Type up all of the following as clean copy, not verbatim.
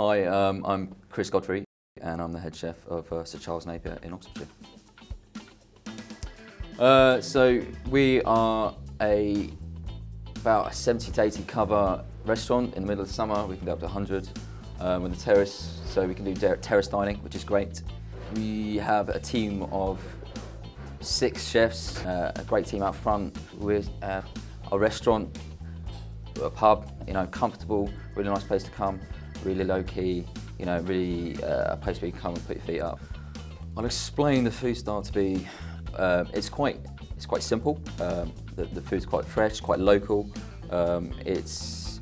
Hi, I'm Chris Godfrey and I'm the head chef of Sir Charles Napier in Oxfordshire. So we are about a 70 to 80 cover restaurant in the middle of the summer. We can go up to 100 with a terrace, so we can do terrace dining, which is great. We have a team of 6 chefs, a great team out front with a restaurant, a pub, comfortable, really nice place to come, really low key, really a place where you can come and put your feet up. I'll explain the food style to be, it's quite simple. The food's quite fresh, quite local. It's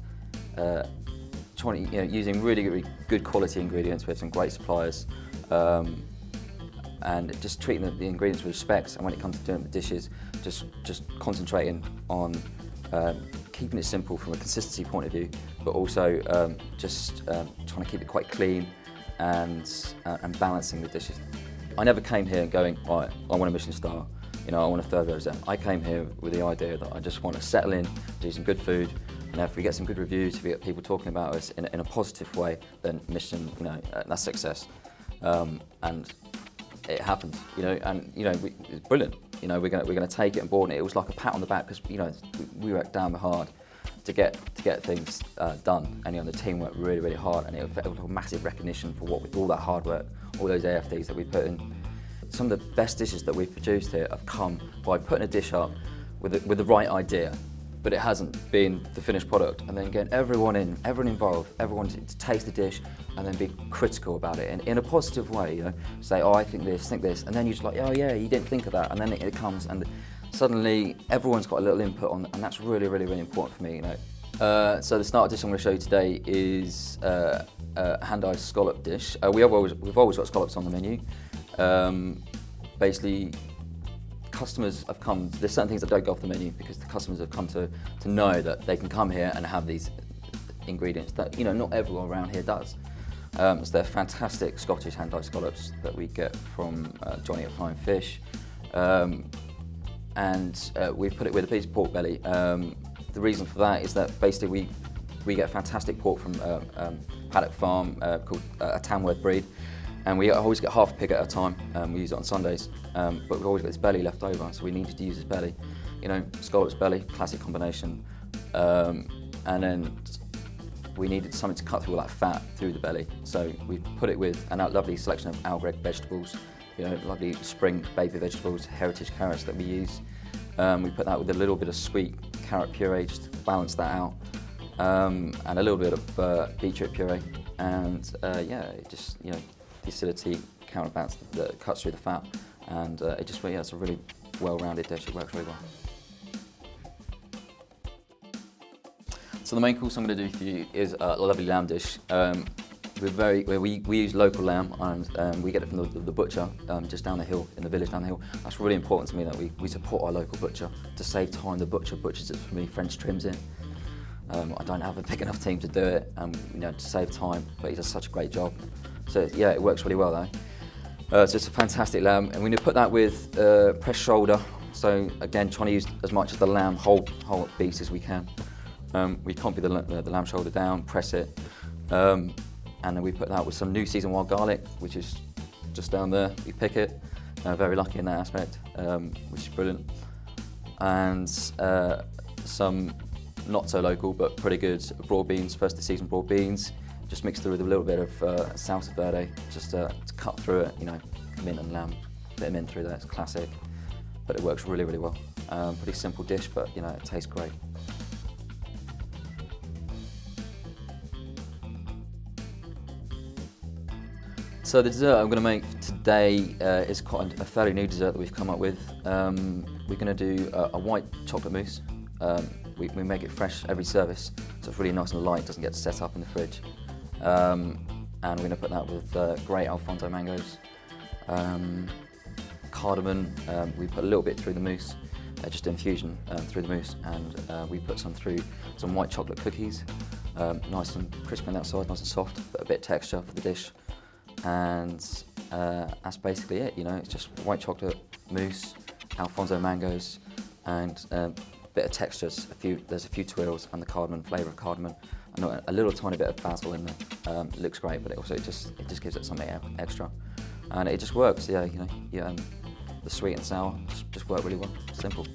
using really good quality ingredients. We have some great suppliers, and just treating the ingredients with respect. And when it comes to doing the dishes, just concentrating on keeping it simple from a consistency point of view, but also trying to keep it quite clean and balancing the dishes. I never came here going, right, I want a Michelin star, I want a third rosé. I came here with the idea that I just want to settle in, do some good food, and if we get some good reviews, if we get people talking about us in a positive way, then Michelin, that's success. And it happened, it's brilliant. We're going to take it and board it. It was like a pat on the back because we worked damn hard to get things done, and the team worked really hard, and it was a massive recognition for all that hard work, all those AFDs that we put in. Some of the best dishes that we've produced here have come by putting a dish up with the right idea, but it hasn't been the finished product, and then getting everyone involved, everyone to taste the dish and then be critical about it in a positive way, say, oh, I think this, and then you're just like, oh yeah, you didn't think of that, and then it comes and suddenly everyone's got a little input on, and that's really important for me, So the starter dish I'm going to show you today is a hand-dyed scallop dish. We've always got scallops on the menu. Basically, customers have come, there's certain things that don't go off the menu because the customers have come to know that they can come here and have these ingredients that not everyone around here does. So they're fantastic Scottish hand-dyed scallops that we get from Johnny at Flying Fish, and we've put it with a piece of pork belly. The reason for that is that basically we get fantastic pork from Paddock Farm called a Tamworth breed, and we always get half a pig at a time. We use it on Sundays, but we've always got this belly left over, so we needed to use this belly. Scallops belly, classic combination, and then we needed something to cut through all that fat through the belly. So we put it with a lovely selection of grecque vegetables, lovely spring baby vegetables, heritage carrots that we use. We put that with a little bit of sweet carrot puree just to balance that out, and a little bit of beetroot puree, and the acidity counterbalance that cuts through the fat, and it's a really well-rounded dish. It works really well. So the main course I'm going to do for you is a lovely lamb dish. We use local lamb, and we get it from the butcher just down the hill, in the village down the hill. That's really important to me, that we support our local butcher. To save time, the butcher butchers it for me, French trims it. I don't have a big enough team to do it, to save time, but he does such a great job. So yeah, it works really well though. So it's a fantastic lamb, and we're going to put that with pressed shoulder. So again, trying to use as much of the lamb whole piece as we can. We comfy the lamb shoulder down, press it, and then we put that with some new seasoned wild garlic, which is just down there. We pick it, very lucky in that aspect, which is brilliant. And some not so local but pretty good broad beans, first of the season broad beans, just mixed through with a little bit of salsa verde, just to cut through it, mint and lamb, bit of mint through there, it's classic, but it works really well. Pretty simple dish, but it tastes great. So the dessert I'm going to make today is quite a fairly new dessert that we've come up with. We're going to do a white chocolate mousse. We make it fresh every service, so it's really nice and light, doesn't get set up in the fridge. And we're going to put that with great alfonso mangoes, cardamom. We put a little bit through the mousse, just infusion through the mousse, and we put some through some white chocolate cookies, nice and crispy on the outside, nice and soft, but a bit of texture for the dish. And that's basically it. It's just white chocolate mousse, alfonso mangoes, and a bit of textures. There's a few twirls and the cardamom, flavour of cardamom, and a little tiny bit of basil in there. Looks great, but it just gives it something extra, and it just works. Yeah, the sweet and sour just work really well. Simple.